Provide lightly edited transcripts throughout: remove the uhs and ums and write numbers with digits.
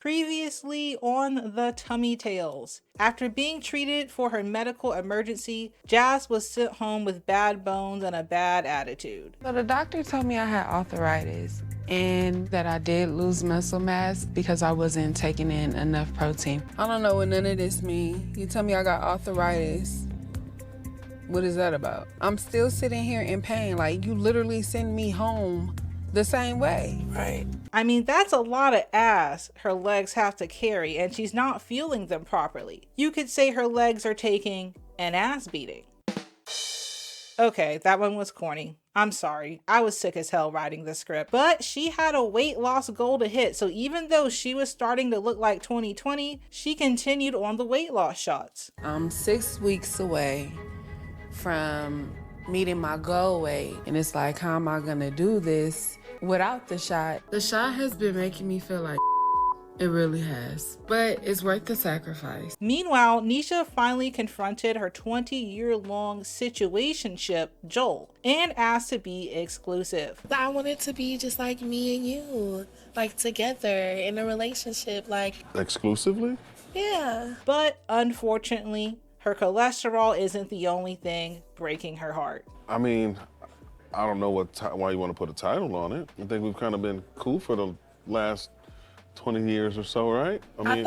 Previously on the Tummy Tales. After being treated for her medical emergency, Jazz was sent home with bad bones and a bad attitude. So the doctor told me I had arthritis and that I did lose muscle mass because I wasn't taking in enough protein. I don't know what none of this means. You tell me I got arthritis. What is that about? I'm still sitting here in pain. Like, you literally send me home the same way. Right. I mean, that's a lot of ass her legs have to carry, and she's not feeling them properly. You could say her legs are taking an ass beating. Okay, that one was corny. I'm sorry. I was sick as hell writing this script. But she had a weight loss goal to hit, so even though she was starting to look like 2020, she continued on the weight loss shots. I'm 6 weeks away from meeting my goal weight, and it's like, how am I gonna do this without the shot? The shot has been making me feel like it really has, but it's worth the sacrifice. Meanwhile, Nisha finally confronted her 20-year-long situationship, Joel, and asked to be exclusive. I want it to be just like me and you, like together in a relationship, like... Exclusively? Yeah. But unfortunately, her cholesterol isn't the only thing breaking her heart. I mean, I don't know why you want to put a title on it. I think we've kind of been cool for the last 20 years or so, right? I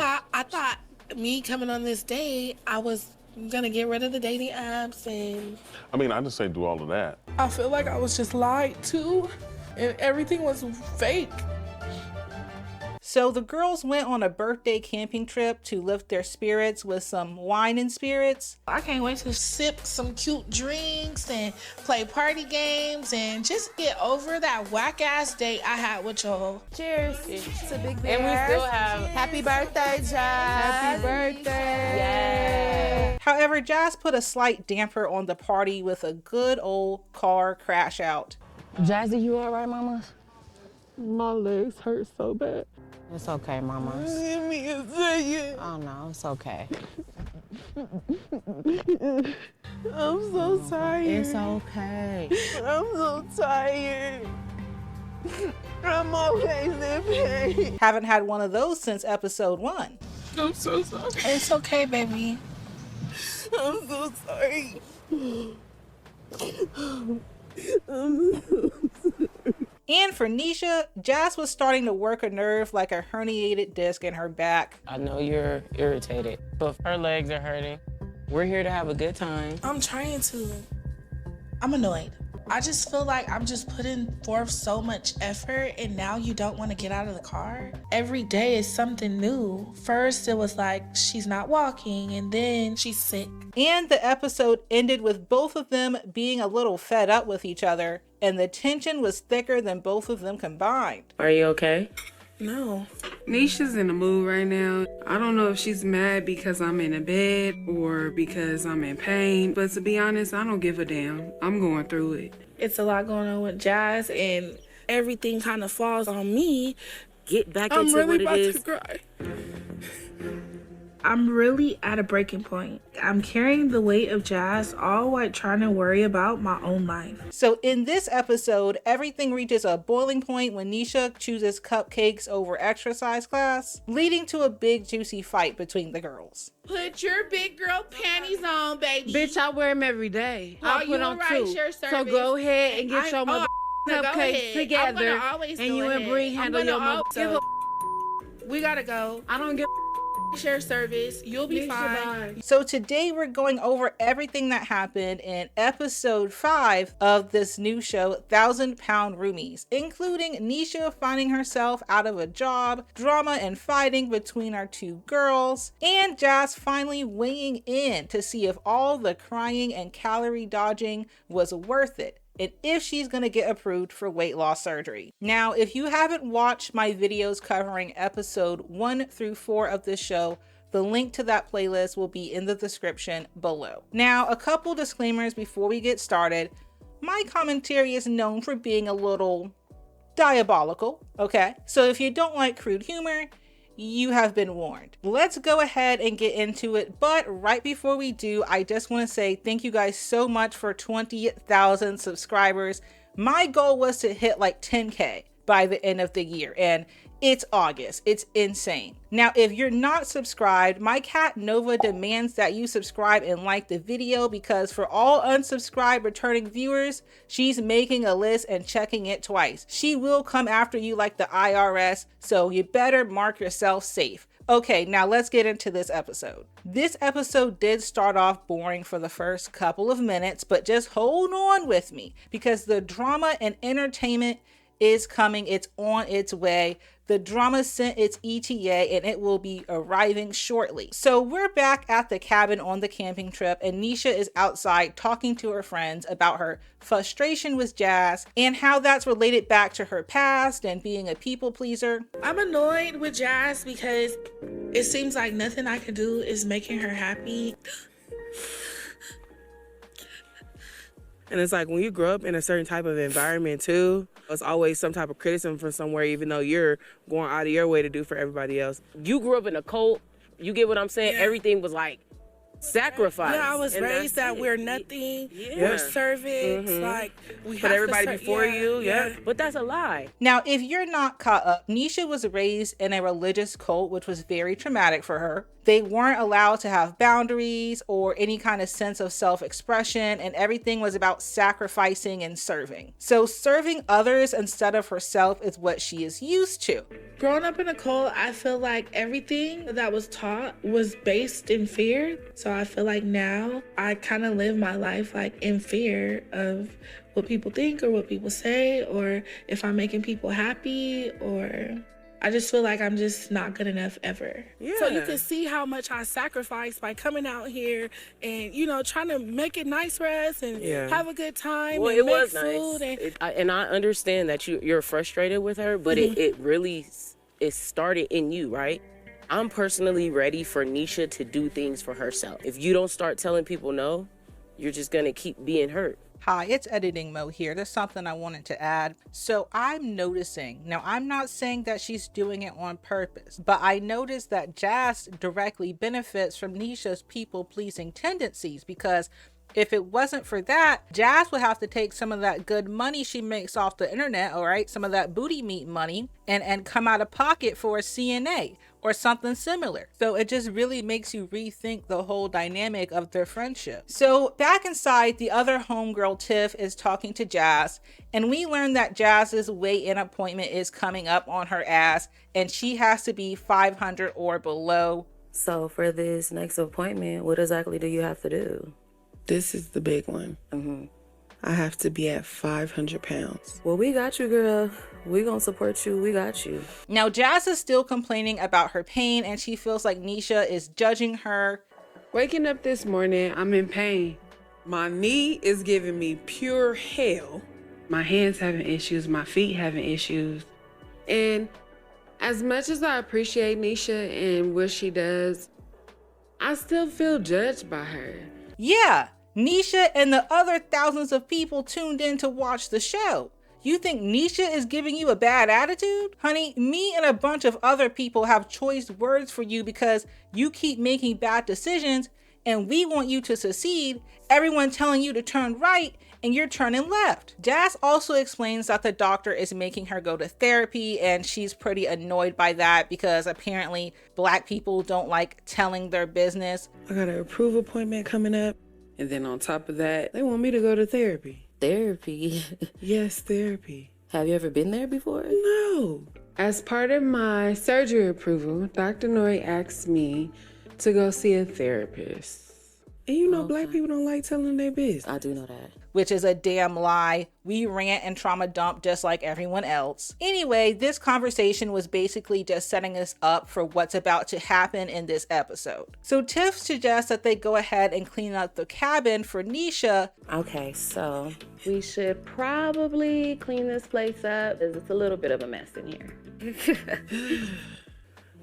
thought me coming on this date, I was gonna get rid of the dating apps and... I mean, I just say do all of that. I feel like I was just lied to and everything was fake. So the girls went on a birthday camping trip to lift their spirits with some wine and spirits. I can't wait to sip some cute drinks and play party games and just get over that whack-ass date I had with Joel. Cheers to Big Bear. And we still have Happy birthday, Jazz. Happy birthday. Yay. However, Jazz put a slight damper on the party with a good old car crash out. Jazzy, you all right, mama? My legs hurt so bad. It's okay, mama. Give me a second. Oh, no, it's okay. I'm so tired. It's okay. I'm so tired. I'm always in pain. Haven't had one of those since episode 1. I'm so sorry. It's okay, baby. I'm so sorry. And for Nisha, Jazz was starting to work a nerve like a herniated disc in her back. I know you're irritated, but her legs are hurting. We're here to have a good time. I'm trying to. I'm annoyed. I just feel like I'm just putting forth so much effort and now you don't want to get out of the car. Every day is something new. First it was like she's not walking and then she's sick. And the episode ended with both of them being a little fed up with each other, and the tension was thicker than both of them combined. Are you okay? No. Nisha's in the mood right now. I don't know if she's mad because I'm in a bed or because I'm in pain, but to be honest, I don't give a damn. I'm going through it. It's a lot going on with Jazz and everything kind of falls on me. Get back I'm into really what about it is. to cry. I'm really at a breaking point. I'm carrying the weight of Jazz all while trying to worry about my own life. So in this episode, everything reaches a boiling point when Nisha chooses cupcakes over exercise class, leading to a big juicy fight between the girls. Put your big girl panties on, baby. Bitch, I wear them every day. Oh, I put you on right, 2. your So service. go ahead and get your mother go cupcakes ahead. together, I'm gonna always and go you and ahead. Bree I'm handle gonna your mother. give We gotta go. I don't give Share service. You'll be fine. So today we're going over everything that happened in episode 5 of this new show, 1,000 Pound Roomies, including Nisha finding herself out of a job, drama and fighting between our two girls, and Jazz finally weighing in to see if all the crying and calorie dodging was worth it, and if she's going to get approved for weight loss surgery. Now, if you haven't watched my videos covering episode 1 through 4 of this show, the link to that playlist will be in the description below. Now, a couple disclaimers before we get started. My commentary is known for being a little diabolical, okay? So if you don't like crude humor, you have been warned. Let's go ahead and get into it, but right before we do, I just want to say thank you guys so much for 20,000 subscribers. My goal was to hit like 10K. by the end of the year. And it's August. It's insane. Now, if you're not subscribed, my cat Nova demands that you subscribe and like the video, because for all unsubscribed returning viewers, she's making a list and checking it twice. She will come after you like the IRS, so you better mark yourself safe. Okay, now let's get into this episode. This episode did start off boring for the first couple of minutes, but just hold on with me, because the drama and entertainment is coming. It's on its way. The drama sent its ETA and it will be arriving shortly. So we're back at the cabin on the camping trip, and Nisha is outside talking to her friends about her frustration with Jazz and how that's related back to her past and being a people pleaser. I'm annoyed with Jazz because it seems like nothing I can do is making her happy. And it's like when you grow up in a certain type of environment too, it's always some type of criticism from somewhere, even though you're going out of your way to do for everybody else. You grew up in a cult, you get what I'm saying? Yeah. Everything was like sacrifice. Yeah, I was raised that we're nothing, we're servants, like we put have everybody to before you, but that's a lie. Now, if you're not caught up, Nisha was raised in a religious cult, which was very traumatic for her. They weren't allowed to have boundaries or any kind of sense of self-expression, and everything was about sacrificing and serving. So serving others instead of herself is what she is used to. Growing up in a cult, I feel like everything that was taught was based in fear. So I feel like now I kind of live my life like in fear of what people think or what people say, or if I'm making people happy, or I just feel like I'm just not good enough ever. Yeah. So you can see how much I sacrificed by coming out here and, you know, trying to make it nice for us and have a good time and it make was food. Nice. And I understand that you're frustrated with her, but it really started in you, right? I'm personally ready for Nisha to do things for herself. If you don't start telling people no, you're just going to keep being hurt. Hi, it's editing Mo here. There's something I wanted to add. So I'm noticing, now I'm not saying that she's doing it on purpose, but I noticed that Jazz directly benefits from Nisha's people-pleasing tendencies, because if it wasn't for that, Jazz would have to take some of that good money she makes off the internet, all right, some of that booty meat money, and come out of pocket for a CNA or something similar. So it just really makes you rethink the whole dynamic of their friendship. So back inside, the other homegirl, Tiff, is talking to Jazz, and we learn that Jazz's weigh-in appointment is coming up on her ass, and she has to be 500 or below. So for this next appointment, what exactly do you have to do? This is the big one. I have to be at 500 pounds. Well, we got you, girl. We gonna support you. We got you. Now, Jazz is still complaining about her pain, and she feels like Nisha is judging her. Waking up this morning, I'm in pain. My knee is giving me pure hell. My hands having issues, my feet having issues. And as much as I appreciate Nisha and what she does, I still feel judged by her. Yeah, Nisha and the other thousands of people tuned in to watch the show. You think Nisha is giving you a bad attitude? Honey, me and a bunch of other people have choice words for you because you keep making bad decisions and we want you to succeed. Everyone telling you to turn right and you're turning left. Jazz also explains that the doctor is making her go to therapy, and she's pretty annoyed by that because apparently Black people don't like telling their business. I got an approval appointment coming up, and then on top of that, they want me to go to therapy. Therapy? Yes, therapy. Have you ever been there before? No. As part of my surgery approval, Dr. Nori asked me to go see a therapist. And you know, Black people don't like telling their business. I do know that. Which is a damn lie. We rant and trauma dump just like everyone else. Anyway, this conversation was basically just setting us up for what's about to happen in this episode. So Tiff suggests that they go ahead and clean up the cabin for Nisha. Okay, so we should probably clean this place up because it's a little bit of a mess in here.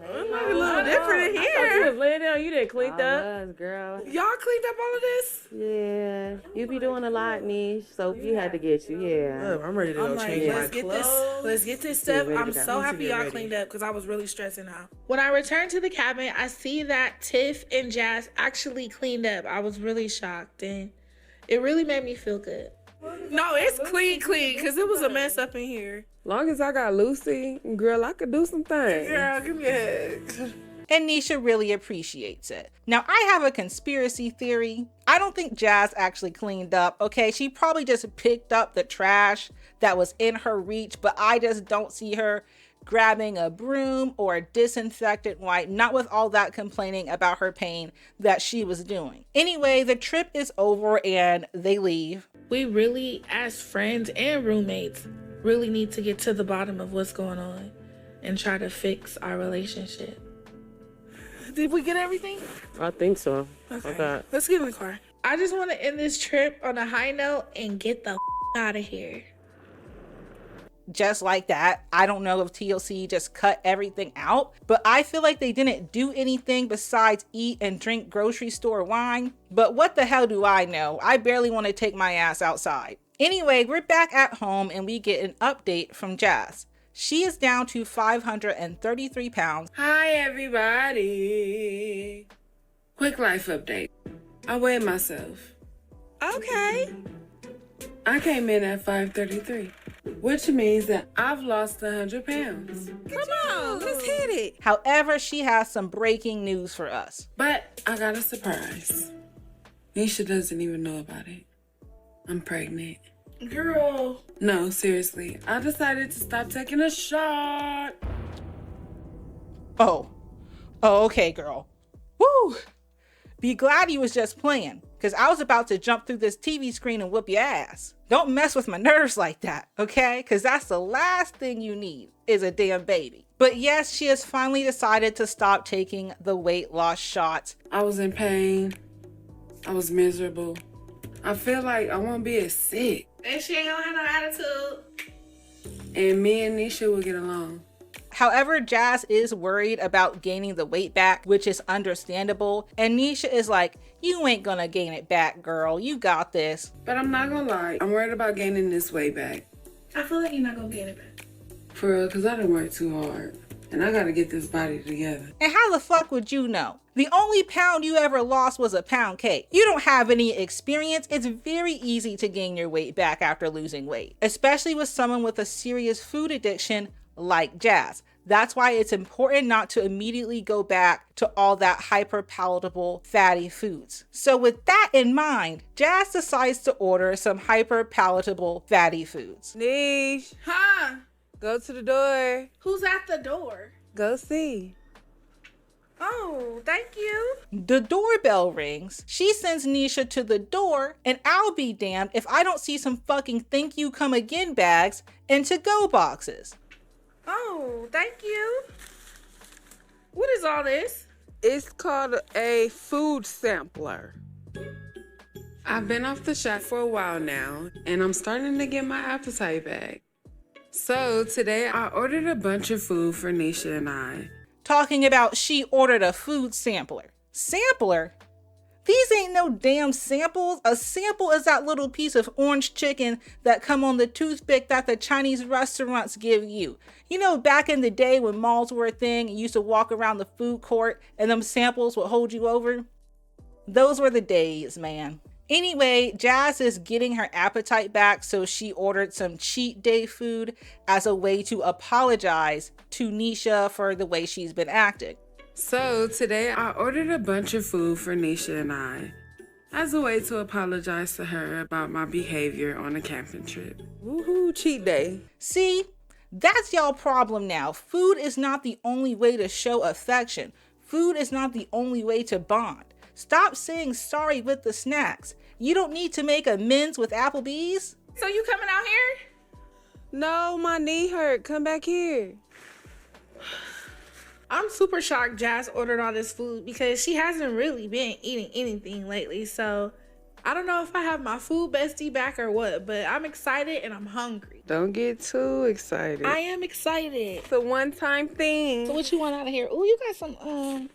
It's like a little different in here. I thought you was laying down. You didn't clean up. Girl. Y'all cleaned up all of this? Yeah. You be doing a lot, Niche. So we had to get you. Yeah. I'm ready to go change my clothes. Let's get this stuff. I'm so happy y'all cleaned up because I was really stressing out. When I returned to the cabin, I see that Tiff and Jazz actually cleaned up. I was really shocked and it really made me feel good. No, it's clean, because it was a mess up in here. Long as I got Lucy, girl, I could do some things. Girl, give me a hug. And Nisha really appreciates it. Now, I have a conspiracy theory. I don't think Jazz actually cleaned up, okay? She probably just picked up the trash that was in her reach, but I just don't see her grabbing a broom or a disinfectant wipe, not with all that complaining about her pain that she was doing. Anyway, the trip is over and they leave. We really, as friends and roommates, really need to get to the bottom of what's going on and try to fix our relationship. Did we get everything? I think so. Okay. Let's get in the car. I just want to end this trip on a high note and get the out of here. Just like that. I don't know if TLC just cut everything out, but I feel like they didn't do anything besides eat and drink grocery store wine. But what the hell do I know? I barely want to take my ass outside. Anyway, we're back at home and we get an update from Jazz. She is down to 533 pounds. Hi, everybody. Quick life update. I weighed myself. Okay. I came in at 533, which means that I've lost 100 pounds. Come on, let's hit it. However, she has some breaking news for us. But I got a surprise. Nisha doesn't even know about it. I'm pregnant. Girl. No, seriously. I decided to stop taking a shot. Oh, okay, girl. Woo! Be glad you was just playing, because I was about to jump through this TV screen and whoop your ass. Don't mess with my nerves like that, okay? Because that's the last thing you need is a damn baby. But yes, she has finally decided to stop taking the weight loss shots. I was in pain. I was miserable. I feel like I won't be as sick. And she ain't gonna have no attitude. And me and Nisha will get along. However, Jazz is worried about gaining the weight back, which is understandable. And Nisha is like, you ain't gonna gain it back, girl. You got this. But I'm not gonna lie. I'm worried about gaining this weight back. I feel like you're not gonna gain it back. For real, because I done worked too hard. And I gotta get this body together. And how the fuck would you know? The only pound you ever lost was a pound cake. You don't have any experience. It's very easy to gain your weight back after losing weight, especially with someone with a serious food addiction like Jazz. That's why it's important not to immediately go back to all that hyper palatable fatty foods. So with that in mind, Jazz decides to order some hyper palatable fatty foods. Niche, Huh? go to the door. Who's at the door? Go see. Oh, thank you. The doorbell rings. She sends Nisha to the door, and I'll be damned if I don't see some fucking thank you come again bags and to-go boxes. Oh, thank you. What is all this? It's called a food sampler. I've been off the shot for a while now, and I'm starting to get my appetite back. So today I ordered a bunch of food for Nisha and I. Talking about she ordered a food sampler. Sampler? These ain't no damn samples. A sample is that little piece of orange chicken that come on the toothpick that the Chinese restaurants give you. You know, back in the day when malls were a thing, you used to walk around the food court and them samples would hold you over. Those were the days, man. Anyway, Jazz is getting her appetite back, so she ordered some cheat day food as a way to apologize to Nisha for the way she's been acting. So today I ordered a bunch of food for Nisha and I as a way to apologize to her about my behavior on a camping trip. Woohoo, cheat day. See, that's y'all problem now. Food is not the only way to show affection. Food is not the only way to bond. Stop saying sorry with the snacks. You don't need to make amends with Applebee's. So you coming out here? No, my knee hurt. Come back here. I'm super shocked Jazz ordered all this food because she hasn't really been eating anything lately. So I don't know if I have my food bestie back or what, but I'm excited and I'm hungry. Don't get too excited. I am excited. It's a one-time thing. So what you want out of here? Oh, you got some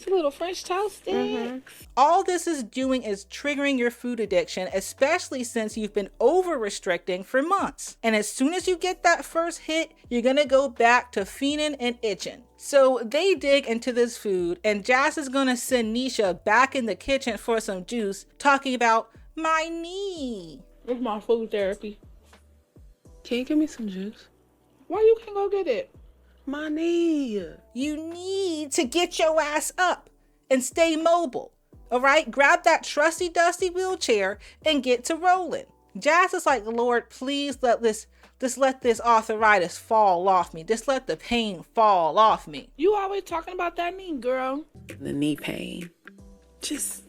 little French toast sticks. All this is doing is triggering your food addiction, especially since you've been over restricting for months. And as soon as you get that first hit, you're gonna go back to fiending and itching. So they dig into this food, and Jazz is gonna send Nisha back in the kitchen for some juice, talking about my knee. It's my food therapy. Can you give me some juice? Why you can't go get it? My knee. You need to get your ass up and stay mobile. All right, grab that trusty dusty wheelchair and get to rolling. Jazz is like, Lord, please let this arthritis fall off me. Just let the pain fall off me. You always talking about that knee, girl. The knee pain. Just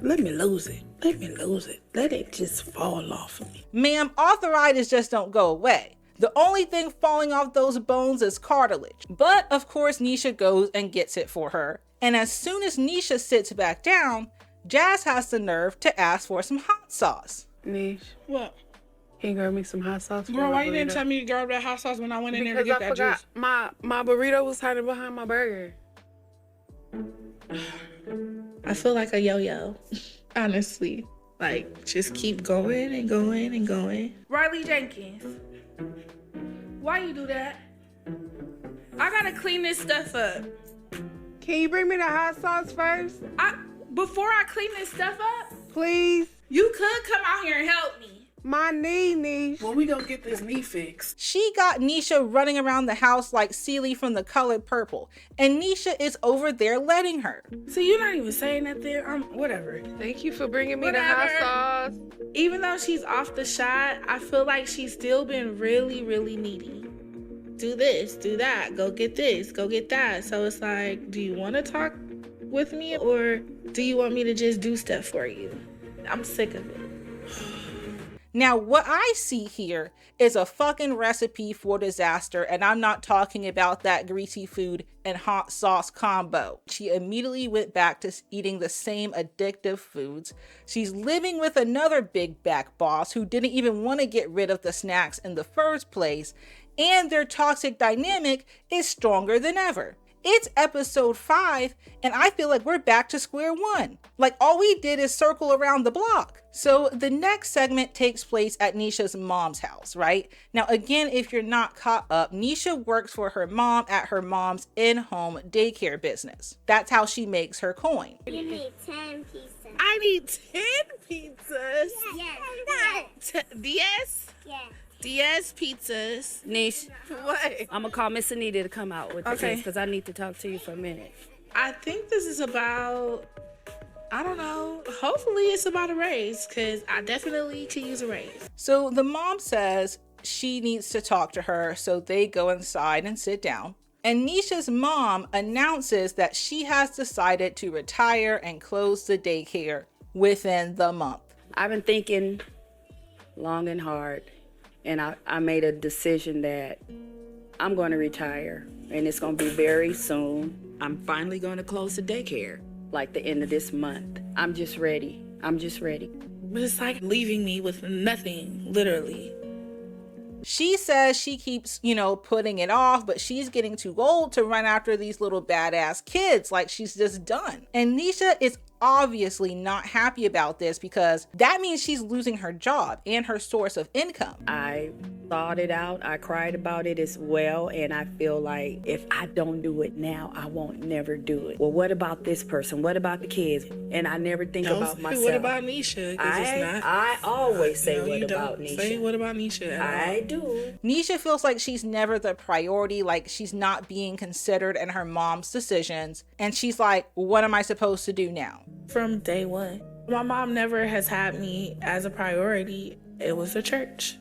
let me lose it. Let me lose it. Let it just fall off of me. Ma'am, arthritis just don't go away. The only thing falling off those bones is cartilage. But of course, Nisha goes and gets it for her. And as soon as Nisha sits back down, Jazz has the nerve to ask for some hot sauce. Niche, What? can you grab me some hot sauce? Girl, why you didn't tell me to grab that hot sauce when I went in there to get that juice? My burrito was hiding behind my burger. I feel like a yo-yo, honestly. Like, just keep going and going and going. Riley Jenkins, why you do that? I gotta clean this stuff up. Can you bring me the hot sauce first? Before I clean this stuff up, Please. you could come out here and help me. My knee, Niche. When we gonna get this knee fixed? She got Nisha running around the house like Celie from The Color Purple, and Nisha is over there letting her. See, you're not even saying nothing. Whatever. Thank you for bringing me Whatever. the hot sauce. Even though she's off the shot, I feel like she's still been really, really needy. Do this, do that, go get this, go get that. So it's like, do you want to talk with me or do you want me to just do stuff for you? I'm sick of it. Now, what I see here is a fucking recipe for disaster, and I'm not talking about that greasy food and hot sauce combo. She immediately went back to eating the same addictive foods. She's living with another big back boss who didn't even want to get rid of the snacks in the first place, and their toxic dynamic is stronger than ever. It's episode 5, and I feel like we're back to square one. Like, all we did is circle around the block. So the next segment takes place at Nisha's mom's house, right? Now, again, if you're not caught up, Nisha works for her mom at her mom's in-home daycare business. That's how she makes her coin. You need 10 pieces. I need 10 pizzas. Yes. DS? Yes. DS pizzas. Niche, What? I'm gonna call Miss Anita to come out with the Okay. case because I need to talk to you for a minute. I think this is about, I don't know, hopefully it's about a raise because I definitely could use a raise. So the mom says she needs to talk to her, so they go inside and sit down. And Nisha's mom announces that she has decided to retire and close the daycare within the month. I've been thinking long and hard, and I made a decision that I'm going to retire, and it's going to be very soon. I'm finally going to close the daycare. Like the end of this month. I'm just ready. I'm just ready. But it's like leaving me with nothing, literally. She says she keeps, putting it off, but she's getting too old to run after these little badass kids like she's just done. And Nisha is obviously not happy about this because that means she's losing her job and her source of income. I thought it out. I cried about it as well, and I feel like if I don't do it now, I won't never do it. Well, what about this person? What about the kids? And I never think about myself. What about Nisha? 'Cause it's not. I always say No, what you about don't Nisha. say what about Nisha at all. I do. Nisha feels like she's never the priority, like she's not being considered in her mom's decisions. And she's like, what am I supposed to do now? From day one. My mom never has had me as a priority. It was the church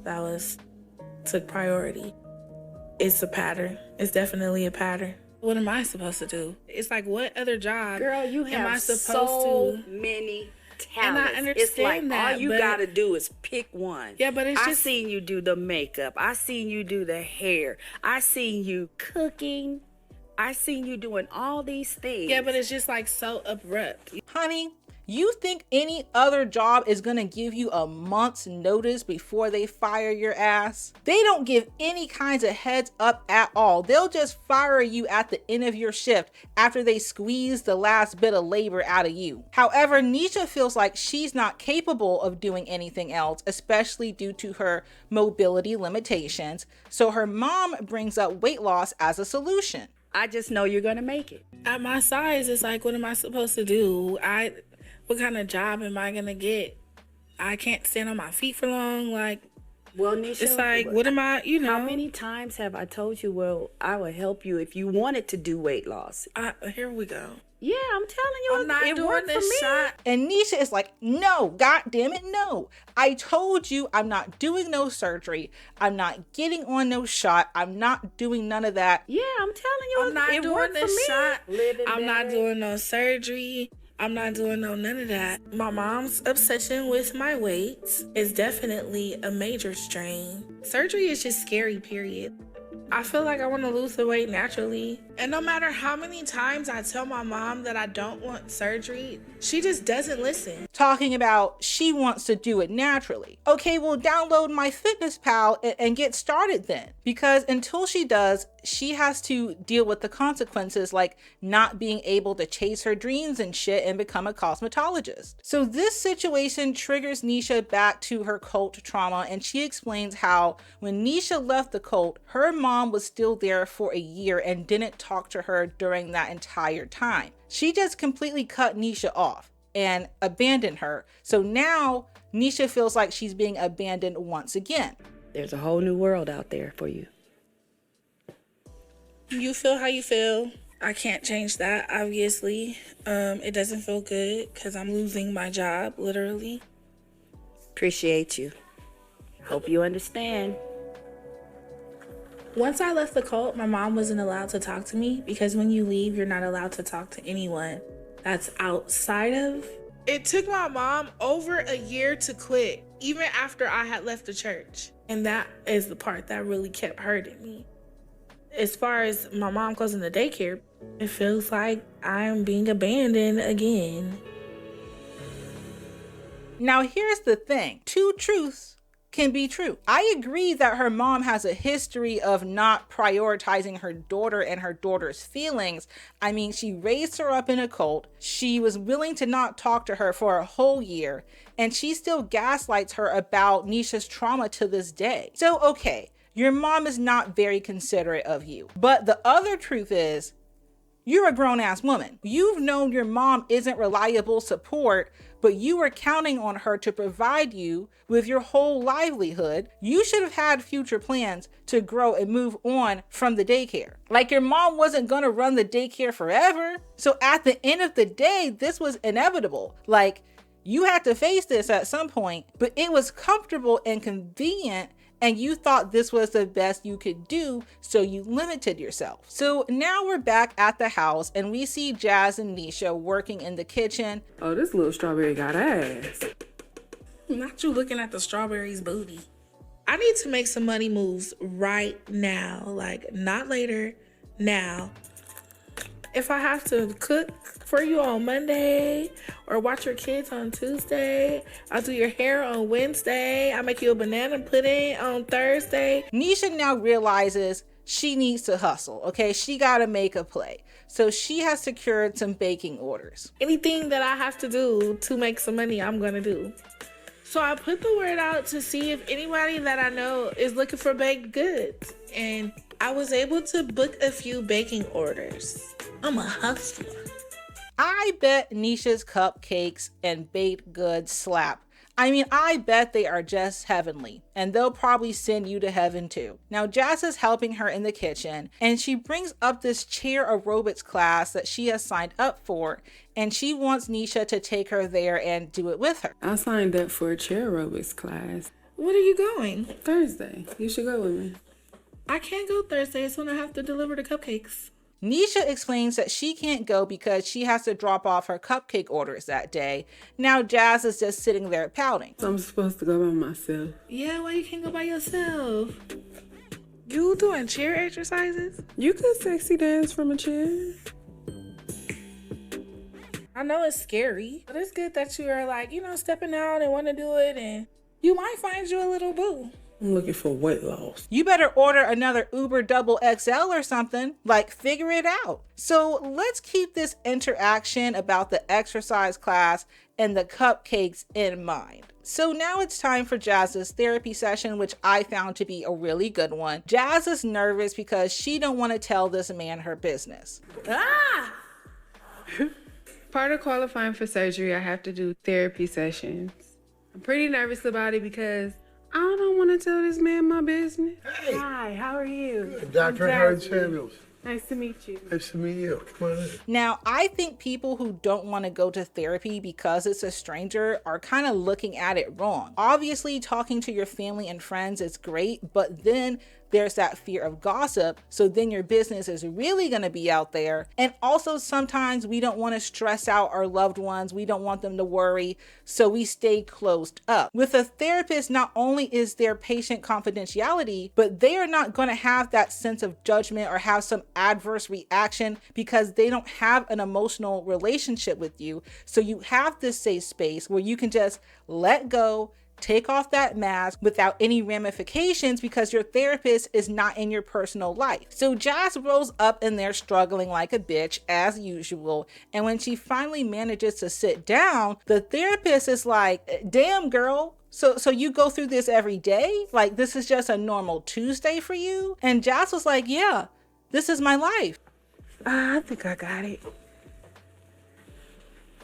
that took priority. It's a pattern. It's definitely a pattern. What am I supposed to do? It's like, what other job Girl, you am I have supposed so to? many And I talents. It's like understand that, all you but- gotta do is pick one. Yeah, but it's I just- seen you do the makeup. I seen you do the hair. I seen you cooking. I seen you doing all these things. Yeah, but it's just like so abrupt. Honey, you think any other job is gonna give you a month's notice before they fire your ass? They don't give any kinds of heads up at all. They'll just fire you at the end of your shift after they squeeze the last bit of labor out of you. However, Nisha feels like she's not capable of doing anything else, especially due to her mobility limitations. So her mom brings up weight loss as a solution. I just know you're gonna make it. At my size, it's like, what am I supposed to do? What kind of job am I gonna get I can't stand on my feet for long. Like, well, Nisha, it's like, what am I, How many times have I told you, well, I will help you if you wanted to do weight loss? Here we go. Yeah, I'm telling you, I'm not it doing worked this for me. shot. And Nisha is like, no, God damn it, no. I told you I'm not doing no surgery. I'm not getting on no shot. I'm not doing none of that. Yeah, I'm telling you, I'm not it doing worked for this me. shot. I'm not better. doing no surgery. I'm not doing none of that. My mom's obsession with my weight is definitely a major strain. Surgery is just scary, period. I feel like I want to lose the weight naturally. And no matter how many times I tell my mom that I don't want surgery, she just doesn't listen. Talking about she wants to do it naturally. Okay, well, download MyFitnessPal and get started then. Because until she does, she has to deal with the consequences, like not being able to chase her dreams and shit and become a cosmetologist. So this situation triggers Nisha back to her cult trauma, and she explains how when Nisha left the cult, her mom was still there for a year and didn't talk to her during that entire time. She just completely cut Nisha off and abandoned her. So now Nisha feels like she's being abandoned once again. There's a whole new world out there for you. You feel how you feel. I can't change that, obviously. It doesn't feel good because I'm losing my job, literally. Appreciate you. Hope you understand. Once I left the cult, my mom wasn't allowed to talk to me because when you leave, you're not allowed to talk to anyone that's outside of. It took my mom over a year to quit, even after I had left the church. And that is the part that really kept hurting me. As far as my mom closing the daycare, it feels like I'm being abandoned again. Now here's the thing, two truths can be true. I agree that her mom has a history of not prioritizing her daughter and her daughter's feelings. I mean, she raised her up in a cult. She was willing to not talk to her for a whole year, and she still gaslights her about Nisha's trauma to this day. So, okay, your mom is not very considerate of you. But the other truth is, you're a grown-ass woman. You've known your mom isn't reliable support, but you were counting on her to provide you with your whole livelihood. You should have had future plans to grow and move on from the daycare. Like, your mom wasn't gonna run the daycare forever. So at the end of the day, this was inevitable. Like, you had to face this at some point, but it was comfortable and convenient, and you thought this was the best you could do, so you limited yourself. So now we're back at the house, and we see Jazz and Nisha working in the kitchen. Oh, this little strawberry got ass. Not you looking at the strawberries booty. I need to make some money moves right now. Like, not later, now. If I have to cook for you on Monday or watch your kids on Tuesday, I'll do your hair on Wednesday, I'll make you a banana pudding on Thursday. Nisha now realizes she needs to hustle, okay? She gotta make a play. So she has secured some baking orders. Anything that I have to do to make some money, I'm gonna do. So I put the word out to see if anybody that I know is looking for baked goods. And I was able to book a few baking orders. I'm a hustler. I bet Nisha's cupcakes and baked goods slap. I mean, I bet they are just heavenly, and they'll probably send you to heaven too. Now, Jazz is helping her in the kitchen, and she brings up this chair aerobics class that she has signed up for, and she wants Nisha to take her there and do it with her. I signed up for a chair aerobics class. When are you going? Thursday. You should go with me. I can't go Thursday. It's when I have to deliver the cupcakes. Nisha explains that she can't go because she has to drop off her cupcake orders that day. Now Jazz is just sitting there pouting. I'm supposed to go by myself. Yeah, why you can't go by yourself? You doing chair exercises? You could sexy dance from a chair. I know it's scary, but it's good that you are like, stepping out and want to do it, and you might find you a little boo. I'm looking for weight loss. You better order another Uber double XL or something. Like, figure it out. So let's keep this interaction about the exercise class and the cupcakes in mind. So now it's time for Jazz's therapy session, which I found to be a really good one. Jazz is nervous because she don't want to tell this man her business. Part of qualifying for surgery, I have to do therapy sessions. I'm pretty nervous about it because I don't want to tell this man my business. Hey. Hi, how are you? Dr. Howard Samuels. Nice to meet you. Nice to meet you. Come on in. Now, I think people who don't want to go to therapy because it's a stranger are kind of looking at it wrong. Obviously, talking to your family and friends is great, but then there's that fear of gossip. So then your business is really going to be out there. And also sometimes we don't want to stress out our loved ones. We don't want them to worry. So we stay closed up. With a therapist, not only is there patient confidentiality, but they are not going to have that sense of judgment or have some adverse reaction because they don't have an emotional relationship with you. So you have this safe space where you can just let go, take off that mask without any ramifications because your therapist is not in your personal life. So Jazz rolls up in there struggling like a bitch as usual. And when she finally manages to sit down, the therapist is like, damn girl, so you go through this every day? Like this is just a normal Tuesday for you? And Jazz was like, yeah, this is my life. I think I got it.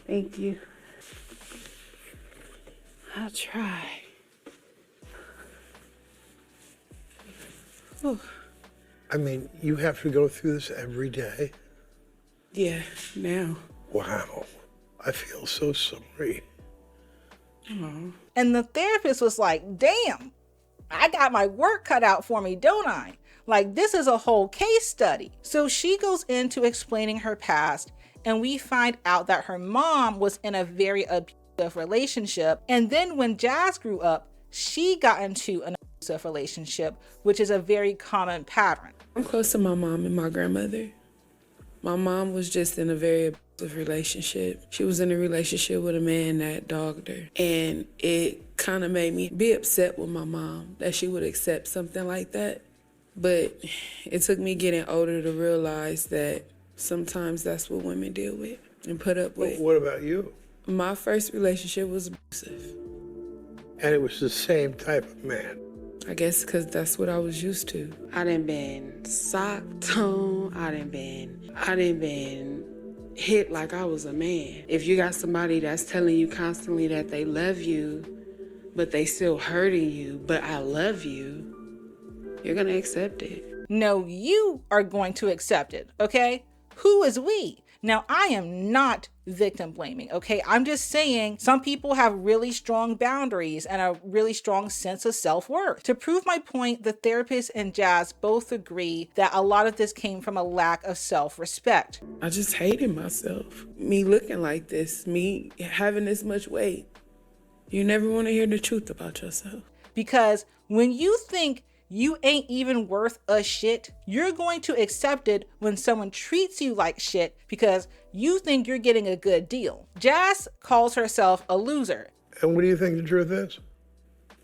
Thank you. I'll try. Oh. I mean, you have to go through this every day? Yeah, now. Wow. I feel so sorry. Aww. And the therapist was like, damn, I got my work cut out for me, don't I? Like, this is a whole case study. So she goes into explaining her past, and we find out that her mom was in a very abusive relationship. And then when Jazz grew up, she got into an abusive relationship, which is a very common pattern. I'm close to my mom and my grandmother. My mom was just in a very abusive relationship. She was in a relationship with a man that dogged her. And it kind of made me be upset with my mom that she would accept something like that. But it took me getting older to realize that sometimes that's what women deal with and put up with. What about you? My first relationship was abusive. And it was the same type of man? I guess because that's what I was used to. I done been socked on. I done been hit like I was a man. If you got somebody that's telling you constantly that they love you, but they still hurting you, but I love you, you're gonna accept it. No, you are going to accept it, okay? Who is we? Now, I am not victim blaming, okay? I'm just saying some people have really strong boundaries and a really strong sense of self-worth. To prove my point, the therapist and Jazz both agree that a lot of this came from a lack of self-respect. I just hated myself. Me looking like this, me having this much weight. You never want to hear the truth about yourself. Because when you think you ain't even worth a shit, you're going to accept it when someone treats you like shit because you think you're getting a good deal. Jazz calls herself a loser. And what do you think the truth is?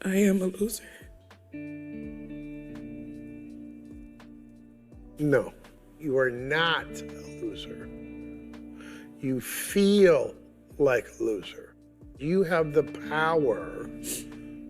I am a loser. No, you are not a loser. You feel like a loser. You have the power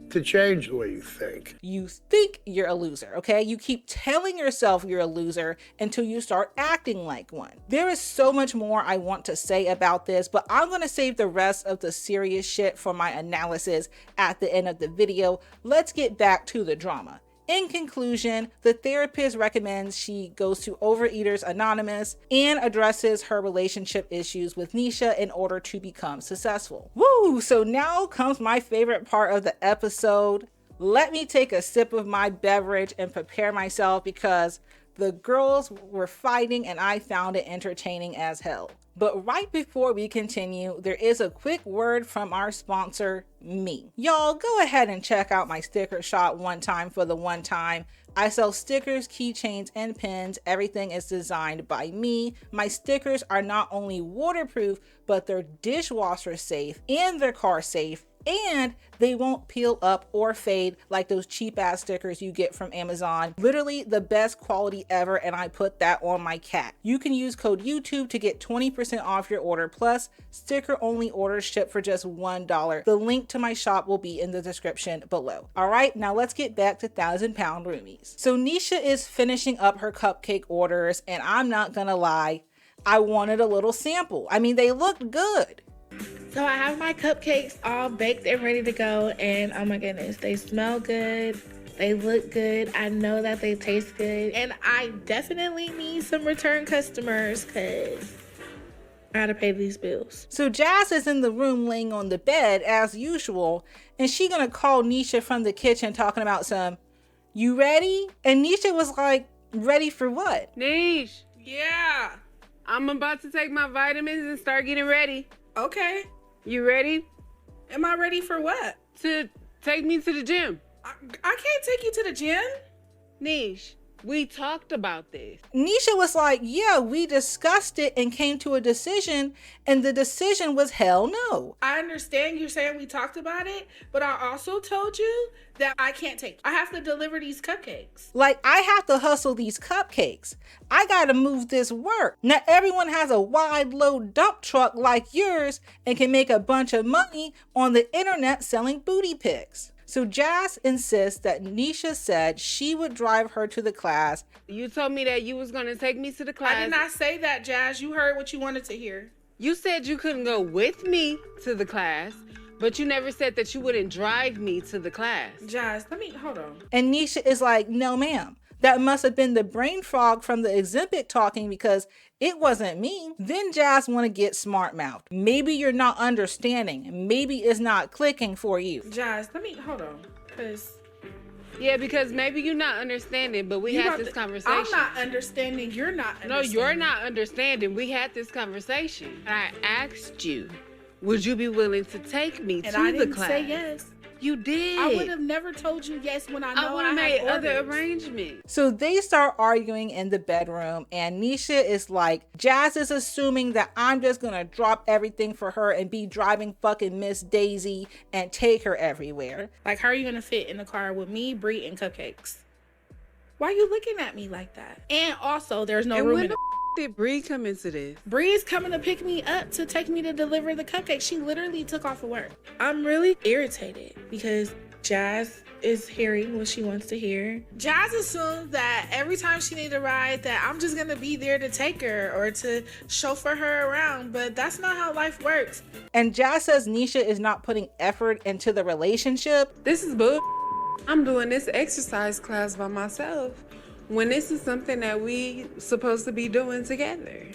to change the way you think. You think you're a loser, okay? You keep telling yourself you're a loser until you start acting like one. There is so much more I want to say about this, but I'm gonna save the rest of the serious shit for my analysis at the end of the video. Let's get back to the drama. In conclusion, the therapist recommends she goes to Overeaters Anonymous and addresses her relationship issues with Nisha in order to become successful. Woo! So now comes my favorite part of the episode. Let me take a sip of my beverage and prepare myself because the girls were fighting and I found it entertaining as hell. But right before we continue, there is a quick word from our sponsor, me. Y'all go ahead and check out my sticker shop one time for the one time. I sell stickers, keychains, and pins. Everything is designed by me. My stickers are not only waterproof, but they're dishwasher safe and they're car safe. And they won't peel up or fade like those cheap ass stickers you get from Amazon. Literally the best quality ever, and I put that on my cat. You can use code YouTube to get 20% off your order, plus sticker only orders ship for just $1. The link to my shop will be in the description below. All right, now let's get back to 1,000-pound Roomies. So Nisha is finishing up her cupcake orders, and I'm not gonna lie, I wanted a little sample. I mean, they looked good. So I have my cupcakes all baked and ready to go, and oh my goodness, they smell good. They look good. I know that they taste good. And I definitely need some return customers because I gotta pay these bills. So Jazz is in the room laying on the bed as usual, and she gonna call Nisha from the kitchen talking about some, you ready? And Nisha was like, ready for what? Nish, Yeah. I'm about to take my vitamins and start getting ready. Okay. You ready? Am I ready for what? To take me to the gym. I can't take you to the gym. Nish, we talked about this. Nisha was like, yeah, we discussed it and came to a decision, and the decision was hell no. I understand you're saying we talked about it, but I also told you that I can't take. I have to deliver these cupcakes. Like, I have to hustle these cupcakes. I gotta move this work. Not everyone has a wide load dump truck like yours and can make a bunch of money on the internet selling booty pics. So Jazz insists that Nisha said she would drive her to the class. You told me that you was going to take me to the class. I did not say that, Jazz. You heard what you wanted to hear. You said you couldn't go with me to the class, but you never said that you wouldn't drive me to the class. Jazz, hold on. And Nisha is like, no ma'am. That must have been the brain fog from the exhibit talking because it wasn't me. Then Jazz want to get smart mouthed. Maybe you're not understanding. Maybe it's not clicking for you. Jazz, hold on. Because maybe you're not understanding, but we had this conversation. I'm not understanding. You're not understanding. No, you're not understanding. We had this conversation. I asked you, would you be willing to take me to the class? And I didn't say yes. You did. I would have never told you yes when I know would have made other arrangements. So they start arguing in the bedroom, and Nisha is like, Jazz is assuming that I'm just gonna drop everything for her and be driving fucking Miss Daisy and take her everywhere. Like, how are you gonna fit in the car with me, Bree, and cupcakes? Why are you looking at me like that? And also, there's no room in the... Did Bree come into this? Bree's coming to pick me up to take me to deliver the cupcake. She literally took off of work. I'm really irritated because Jazz is hearing what she wants to hear. Jazz assumes that every time she needs a ride that I'm just gonna be there to take her or to chauffeur her around, but that's not how life works. And Jazz says Nisha is not putting effort into the relationship. This is bull. I'm doing this exercise class by myself when this is something that we supposed to be doing together.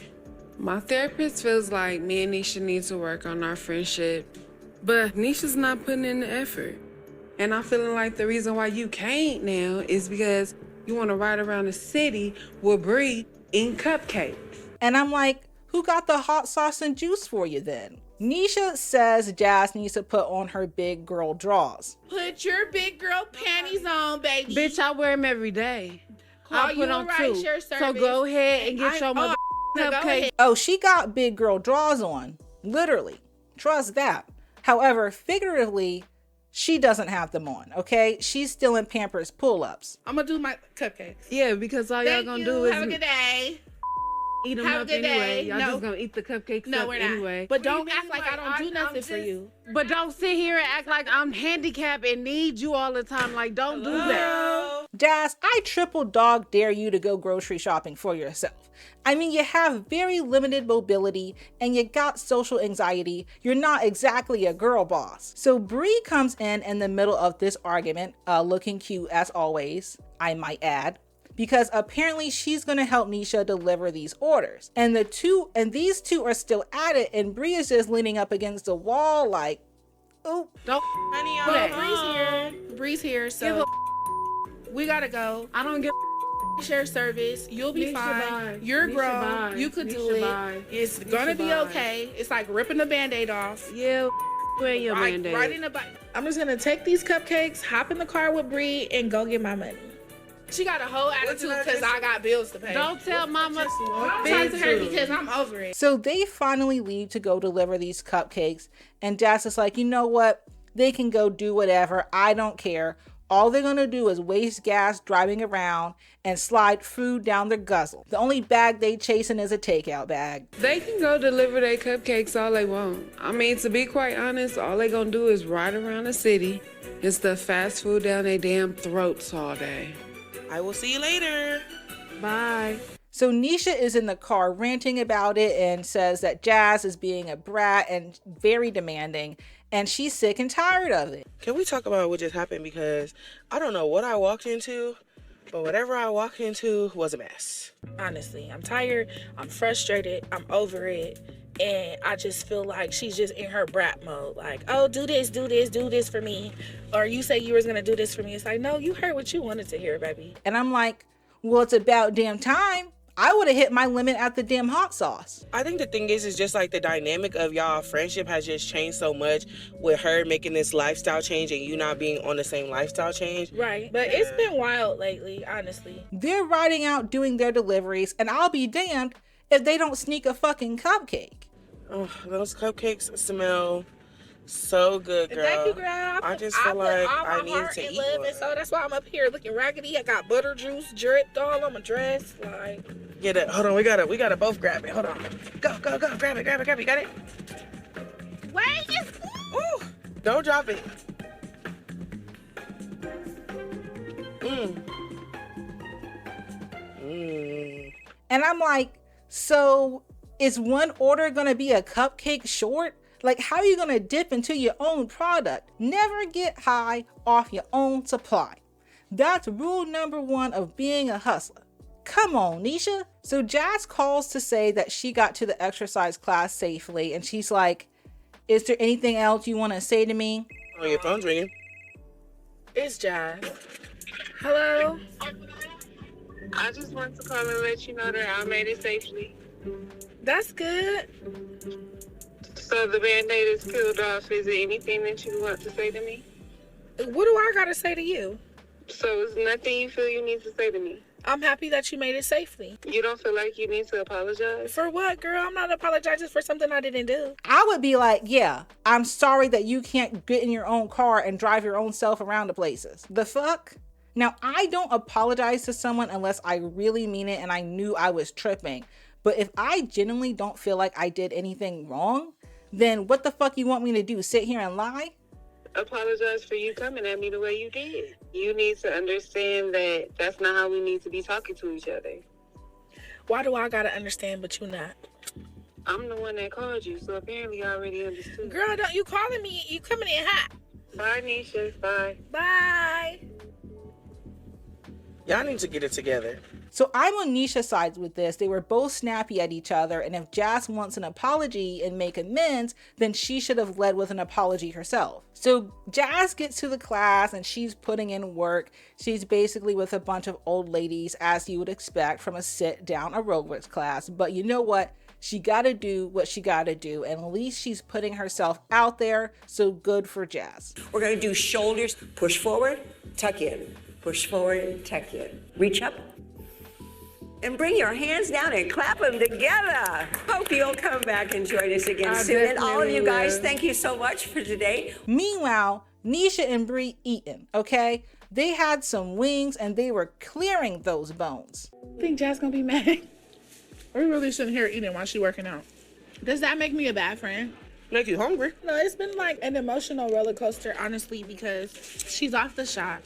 My therapist feels like me and Nisha need to work on our friendship, but Nisha's not putting in the effort. And I'm feeling like the reason why you can't now is because you want to ride around the city with Bree eating cupcakes. And I'm like, who got the hot sauce and juice for you then? Nisha says Jazz needs to put on her big girl drawers. Put your big girl panties on, baby. Bitch, I wear them every day. I put on two. So go ahead and get your mother cupcake. Oh, she got big girl drawers on. Literally. Trust that. However, figuratively, she doesn't have them on, okay? She's still in Pampers pull-ups. I'm gonna do my cupcakes. Yeah, because all y'all gonna do is have a good day. Eat them up anyway. Y'all just gonna eat the cupcakes up anyway. But don't act like I don't do nothing for you. But don't sit here and act like I'm handicapped and need you all the time. Like, don't do that. Jazz, I triple dog dare you to go grocery shopping for yourself. I mean, you have very limited mobility and you got social anxiety. You're not exactly a girl boss. So Bree comes in the middle of this argument, looking cute as always, I might add, because apparently she's gonna help Nisha deliver these orders. And these two are still at it, and Bree is just leaning up against the wall like, oh, don't honey, Bree's here, so we gotta go. I don't give share service. You'll be fine. You're grown. You could do it. It's gonna be okay. It's like ripping the Band-Aid off. Yeah, wear your Band-Aid. Right in the bike. I'm just gonna take these cupcakes, hop in the car with Bree, and go get my money. She got a whole attitude because I got bills to pay. Don't tell mama. I'm talking to her because I'm over it. So they finally leave to go deliver these cupcakes, and Jazz is like, you know what? They can go do whatever. I don't care. All they're gonna do is waste gas driving around and slide food down their guzzle. The only bag they chasing is a takeout bag. They can go deliver their cupcakes all they want. I mean, to be quite honest, all they gonna do is ride around the city and stuff fast food down their damn throats all day. I will see you later. Bye. So Nisha is in the car ranting about it and says that Jazz is being a brat and very demanding, and she's sick and tired of it. Can we talk about what just happened? Because I don't know what I walked into, but whatever I walked into was a mess. Honestly, I'm tired, I'm frustrated, I'm over it, and I just feel like she's just in her brat mode. Like, oh, do this for me. Or you say you was gonna do this for me. It's like, no, you heard what you wanted to hear, baby. And I'm like, well, it's about damn time. I would have hit my limit at the damn hot sauce. I think the thing is just like the dynamic of y'all friendship has just changed so much with her making this lifestyle change and you not being on the same lifestyle change. Right. But it's been wild lately, honestly. They're riding out doing their deliveries, and I'll be damned if they don't sneak a fucking cupcake. Oh, those cupcakes smell so good, girl. Thank you, girl. I just feel like I need to eat one. And so that's why I'm up here looking raggedy. I got butter juice dripped all on my dress. Like, get it. Hold on, we gotta both grab it. Hold on. Go. Grab it. You got it? wait. Ooh, don't drop it. And I'm like, so is one order gonna be a cupcake short? Like, how are you gonna dip into your own product? Never get high off your own supply. That's rule number 1 of being a hustler. Come on, Nisha. So Jazz calls to say that she got to the exercise class safely, and she's like, is there anything else you wanna say to me? Oh, your phone's ringing. It's Jazz. Hello? I just want to call and let you know that I made it safely. That's good. So the Band-Aid is peeled off. Is there anything that you want to say to me? What do I gotta say to you? So is nothing you feel you need to say to me? I'm happy that you made it safely. You don't feel like you need to apologize? For what, girl? I'm not apologizing for something I didn't do. I would be like, yeah, I'm sorry that you can't get in your own car and drive your own self around to places. The fuck? Now, I don't apologize to someone unless I really mean it and I knew I was tripping. But if I genuinely don't feel like I did anything wrong, then what the fuck you want me to do? Sit here and lie? Apologize for you coming at me the way you did. You need to understand that that's not how we need to be talking to each other. Why do I gotta understand but you not? I'm the one that called you, so apparently I already understood. Girl, don't you calling me? You coming in hot. Bye, Nisha. Bye. Bye. Y'all need to get it together. So I'm on Nisha's side with this. They were both snappy at each other, and if Jazz wants an apology and make amends, then she should have led with an apology herself. So Jazz gets to the class and she's putting in work. She's basically with a bunch of old ladies, as you would expect from a sit-down aerobics class. But you know what? She gotta do what she gotta do, and at least she's putting herself out there, so good for Jazz. We're gonna do shoulders, push forward, tuck in. Push forward, tuck in. Reach up. And bring your hands down and clap them together. Hope you'll come back and join us again soon. And all of you guys, thank you so much for today. Meanwhile, Nisha and Bree eating, okay? They had some wings and they were clearing those bones. I think Jazz gonna be mad. We really shouldn't hear her eating while she working out. Does that make me a bad friend? Make you hungry. No, it's been like an emotional roller coaster, honestly, because she's off the shot.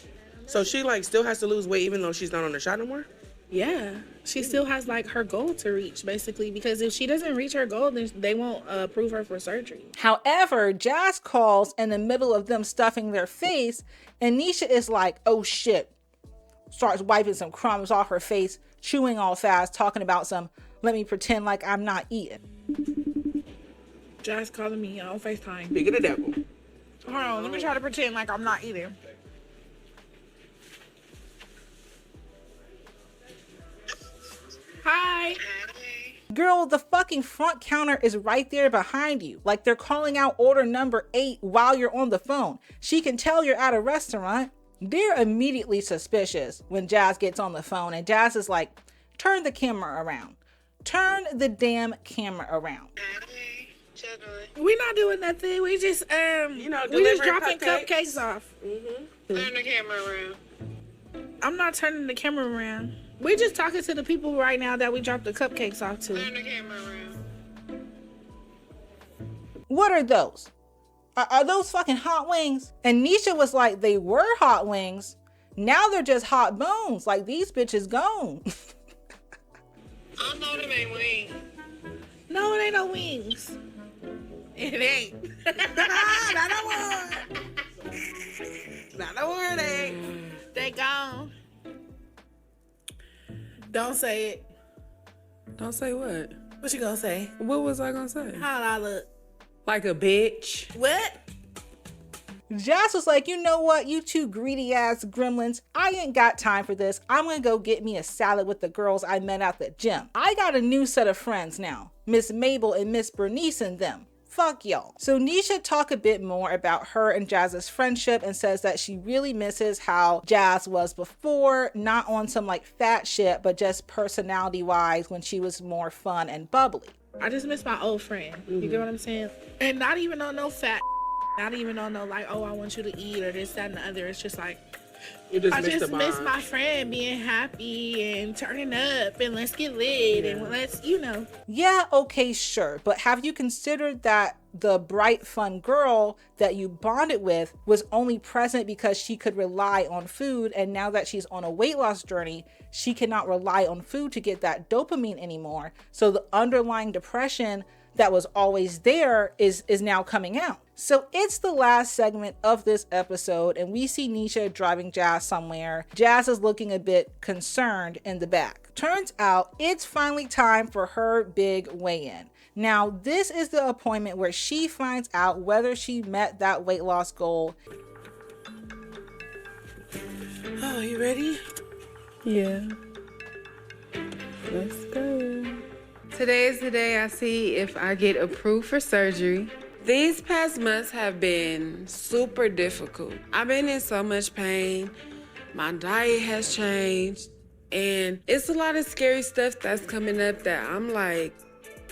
So she like still has to lose weight even though she's not on the shot no more? Yeah, she still has like her goal to reach, basically, because if she doesn't reach her goal, then they won't approve her for surgery. However, Jazz calls in the middle of them stuffing their face, and Nisha is like, oh shit. Starts wiping some crumbs off her face, chewing all fast, talking about some, let me pretend like I'm not eating. Jazz calling me on FaceTime. Big of the devil. Hold on, let me try to pretend like I'm not eating. Hi. Girl, the fucking front counter is right there behind you. Like they're calling out order number 8 while you're on the phone. She can tell you're at a restaurant. They're immediately suspicious when Jazz gets on the phone, and Jazz is like, turn the camera around. Turn the damn camera around. We not doing nothing. We just we just dropping cupcakes off. Turn the camera around. I'm not turning the camera around. We just talking to the people right now that we dropped the cupcakes off to. Turn the camera around. What are those? Are those fucking hot wings? And Nisha was like, they were hot wings. Now they're just hot bones. Like, these bitches gone. I know them ain't wings. No, it ain't no wings. It ain't. Not no more. Not no more, they gone. Don't say it. Don't say what? What you gonna say? What was I gonna say? How'd I look? Like a bitch. What? Jazz was like, you know what, you two greedy ass gremlins, I ain't got time for this. I'm gonna go get me a salad with the girls I met at the gym. I got a new set of friends now, Miss Mabel and Miss Bernice and them. Fuck y'all. So Nisha talk a bit more about her and Jazz's friendship and says that she really misses how Jazz was before, not on some like fat shit, but just personality wise when she was more fun and bubbly. I just miss my old friend. You get what I'm saying? And not even on no fat, not even on no like, oh, I want you to eat or this, that, and the other. It's just like, I just miss my friend being happy and turning up and let's get lit and let's, you know. Yeah, okay, sure. But have you considered that the bright, fun girl that you bonded with was only present because she could rely on food, and now that she's on a weight loss journey, she cannot rely on food to get that dopamine anymore. So the underlying depression that was always there is now coming out. So it's the last segment of this episode, and we see Nisha driving Jazz somewhere. Jazz is looking a bit concerned in the back. Turns out it's finally time for her big weigh-in. Now, this is the appointment where she finds out whether she met that weight loss goal. Oh, you ready? Yeah. Let's go. Today is the day I see if I get approved for surgery. These past months have been super difficult. I've been in so much pain. My diet has changed. And it's a lot of scary stuff that's coming up that I'm like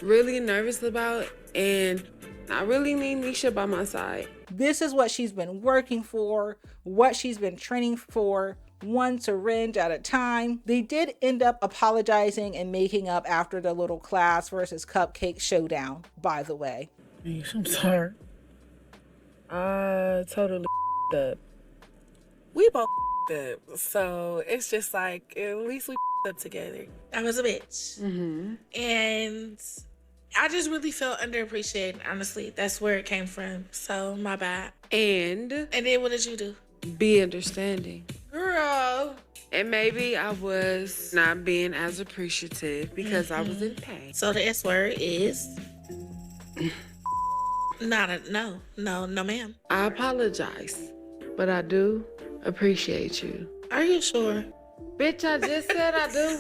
really nervous about. And I really need Nisha by my side. This is what she's been working for, what she's been training for, one syringe at a time. They did end up apologizing and making up after the little class versus cupcake showdown, by the way. I'm sorry. I totally up. We both up. So it's just like, at least we up together. I was a bitch. Mm-hmm. And I just really felt underappreciated, honestly. That's where it came from. So my bad. And then what did you do? be understanding. Girl. And maybe I was not being as appreciative because I was in pain. So the S word is no, ma'am. I apologize, but I do appreciate you. Are you sure? Bitch, I just said I do.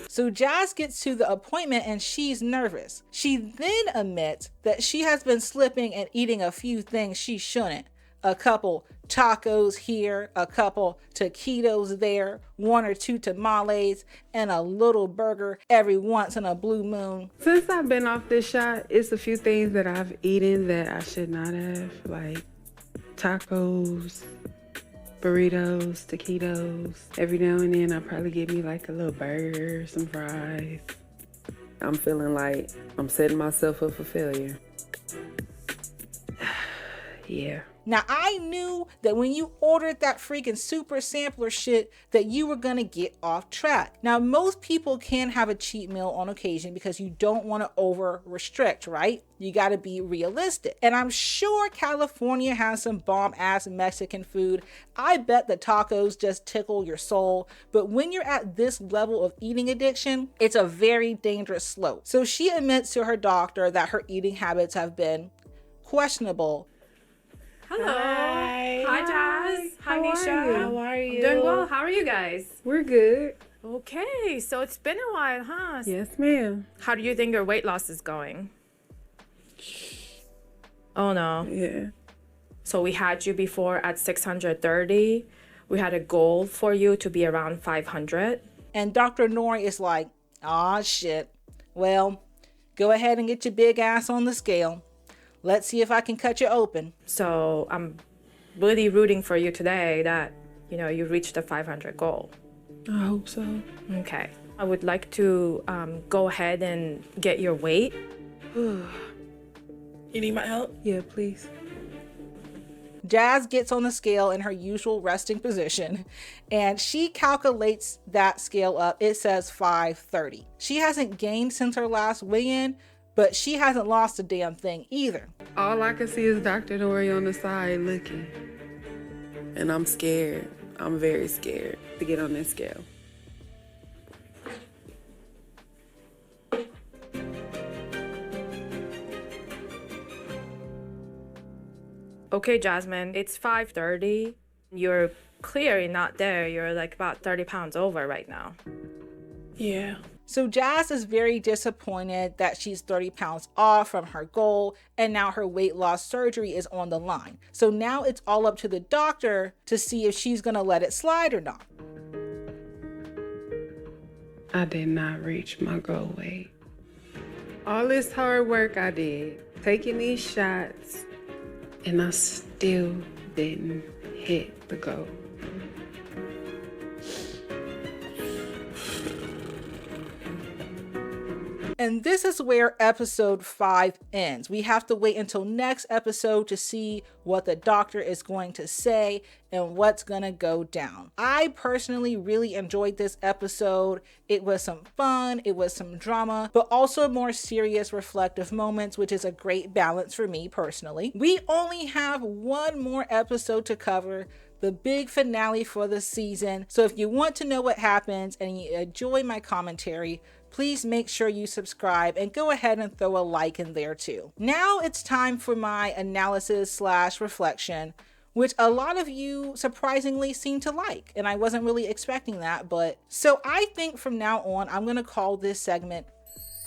So Jazz gets to the appointment and she's nervous. She then admits that she has been slipping and eating a few things she shouldn't. A couple tacos here, a couple taquitos there, one or two tamales, and a little burger every once in a blue moon. Since I've been off this shot, it's a few things that I've eaten that I should not have, like tacos, burritos, taquitos. Every now and then I'll probably get me like a little burger, some fries. I'm feeling like I'm setting myself up for failure. Yeah. Now, I knew that when you ordered that freaking super sampler shit that you were gonna get off track. Now, most people can have a cheat meal on occasion because you don't want to over restrict, right? You gotta be realistic. And I'm sure California has some bomb ass Mexican food. I bet the tacos just tickle your soul. But when you're at this level of eating addiction, it's a very dangerous slope. So she admits to her doctor that her eating habits have been questionable. Hello. Hi. Hi, Jazz. Hi, Nisha. How are you? I'm doing well. How are you guys? We're good. Okay, so it's been a while, huh? Yes, ma'am. How do you think your weight loss is going? Oh, no. Yeah. So we had you before at 630. We had a goal for you to be around 500. And Dr. Nori is like, aw, shit. Well, go ahead and get your big ass on the scale. Let's see if I can cut you open. So I'm really rooting for you today that, you reached the 500 goal. I hope so. Okay. I would like to go ahead and get your weight. You need my help? Yeah, please. Jazz gets on the scale in her usual resting position and she calculates that scale up. It says 530. She hasn't gained since her last weigh-in, but she hasn't lost a damn thing either. All I can see is Dr. Dory on the side looking. And I'm scared. I'm very scared to get on this scale. Okay, Jasmine, it's 5:30. You're clearly not there. You're like about 30 pounds over right now. Yeah. So Jazz is very disappointed that she's 30 pounds off from her goal, and now her weight loss surgery is on the line. So now it's all up to the doctor to see if she's gonna let it slide or not. I did not reach my goal weight. All this hard work I did, taking these shots, and I still didn't hit the goal. And this is where episode 5 ends. We have to wait until next episode to see what the doctor is going to say and what's gonna go down. I personally really enjoyed this episode. It was some fun, it was some drama, but also more serious reflective moments, which is a great balance for me personally. We only have one more episode to cover, the big finale for the season. So if you want to know what happens and you enjoy my commentary, please make sure you subscribe and go ahead and throw a like in there too. Now it's time for my analysis / reflection, which a lot of you surprisingly seem to like, and I wasn't really expecting that, but so I think from now on, I'm gonna call this segment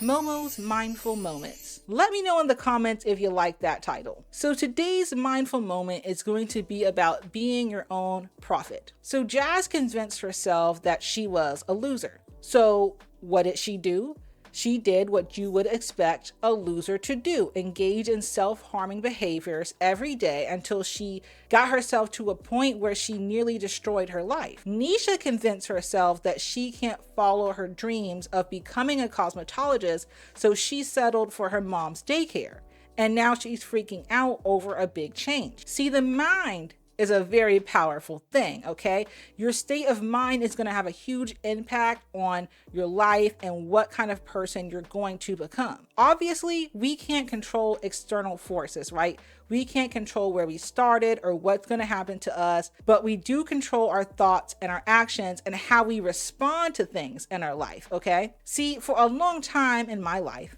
Momo's Mindful Moments. Let me know in the comments if you like that title. So today's mindful moment is going to be about being your own prophet. So Jazz convinced herself that she was a loser. So what did she do? She did what you would expect a loser to do, engage in self-harming behaviors every day until she got herself to a point where she nearly destroyed her life. Nisha convinced herself that she can't follow her dreams of becoming a cosmetologist, so she settled for her mom's daycare. And now she's freaking out over a big change. See, the mind is a very powerful thing, okay? Your state of mind is gonna have a huge impact on your life and what kind of person you're going to become. Obviously, we can't control external forces, right? We can't control where we started or what's gonna happen to us, but we do control our thoughts and our actions and how we respond to things in our life, okay? See, for a long time in my life,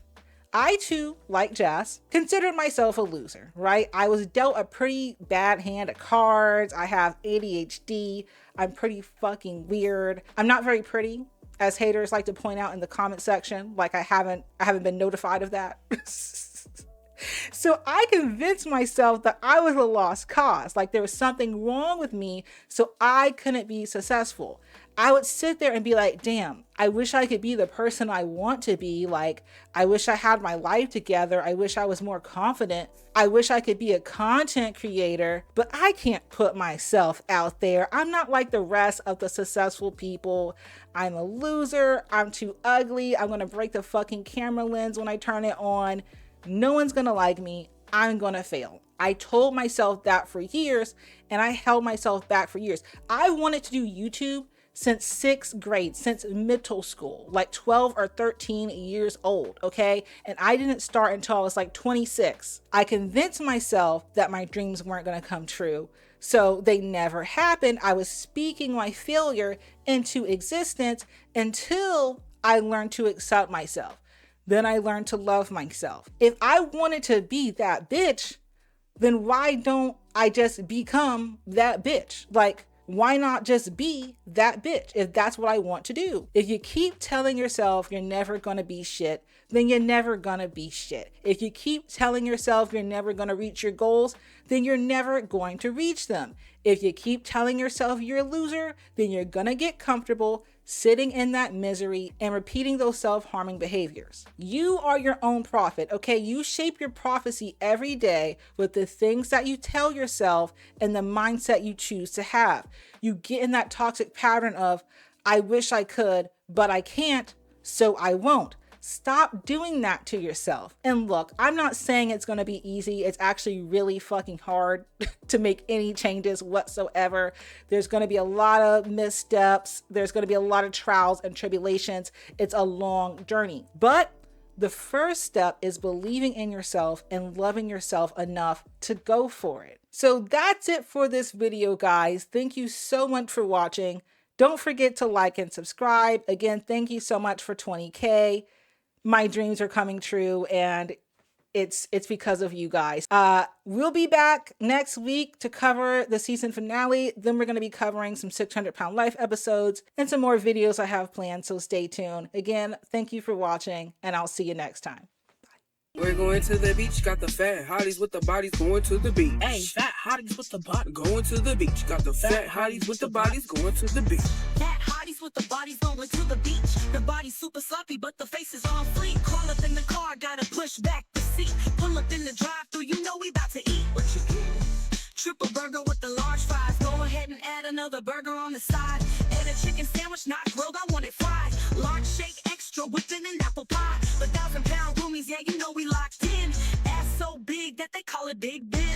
I too, like Jazz, considered myself a loser, right? I was dealt a pretty bad hand at cards. I have ADHD. I'm pretty fucking weird. I'm not very pretty, as haters like to point out in the comment section. Like I haven't been notified of that. So I convinced myself that I was a lost cause, like there was something wrong with me, so I couldn't be successful. I would sit there and be like, damn, I wish I could be the person I want to be. Like, I wish I had my life together. I wish I was more confident. I wish I could be a content creator, but I can't put myself out there. I'm not like the rest of the successful people. I'm a loser. I'm too ugly. I'm gonna break the fucking camera lens when I turn it on. No one's gonna like me. I'm gonna fail. I told myself that for years, and I held myself back for years. I wanted to do YouTube since 6th grade, since middle school, like 12 or 13 years old, okay? And I didn't start until I was like 26. I convinced myself that my dreams weren't gonna come true, so they never happened. I was speaking my failure into existence until I learned to accept myself. Then I learned to love myself. If I wanted to be that bitch, then why don't I just become that bitch? Like, why not just be that bitch if that's what I want to do? If you keep telling yourself you're never gonna be shit, then you're never gonna be shit. If you keep telling yourself you're never gonna reach your goals, then you're never going to reach them. If you keep telling yourself you're a loser, then you're gonna get comfortable sitting in that misery and repeating those self-harming behaviors. You are your own prophet, okay? You shape your prophecy every day with the things that you tell yourself and the mindset you choose to have. You get in that toxic pattern of, I wish I could, but I can't, so I won't. Stop doing that to yourself. And look, I'm not saying it's going to be easy. It's actually really fucking hard to make any changes whatsoever. There's going to be a lot of missteps. There's going to be a lot of trials and tribulations. It's a long journey. But the first step is believing in yourself and loving yourself enough to go for it. So that's it for this video, guys. Thank you so much for watching. Don't forget to like and subscribe. Again, thank you so much for 20K. My dreams are coming true, and it's because of you guys. We'll be back next week to cover the season finale. Then we're going to be covering some 600-Pound Life episodes and some more videos I have planned, so stay tuned. Again, thank you for watching, and I'll see you next time. We're going to the beach, got the fat hotties with the bodies going to the beach. Hey, fat hotties with the bodies going to the beach. Got the fat hotties with the bodies going to the beach. Fat hotties with the bodies going to the beach. The body's super sloppy, but the face is on fleek. Crawl up in the car, gotta push back the seat. Pull up in the drive-thru, you know we about to eat. What you get? Triple burger with the large fries. Go ahead and add another burger on the side. Add a chicken sandwich, not grilled, I want it fried. Large shake, extra whipping and apple pie. 1,000-pound roomies, yeah, you know we locked in. Ass so big that they call it Big Ben.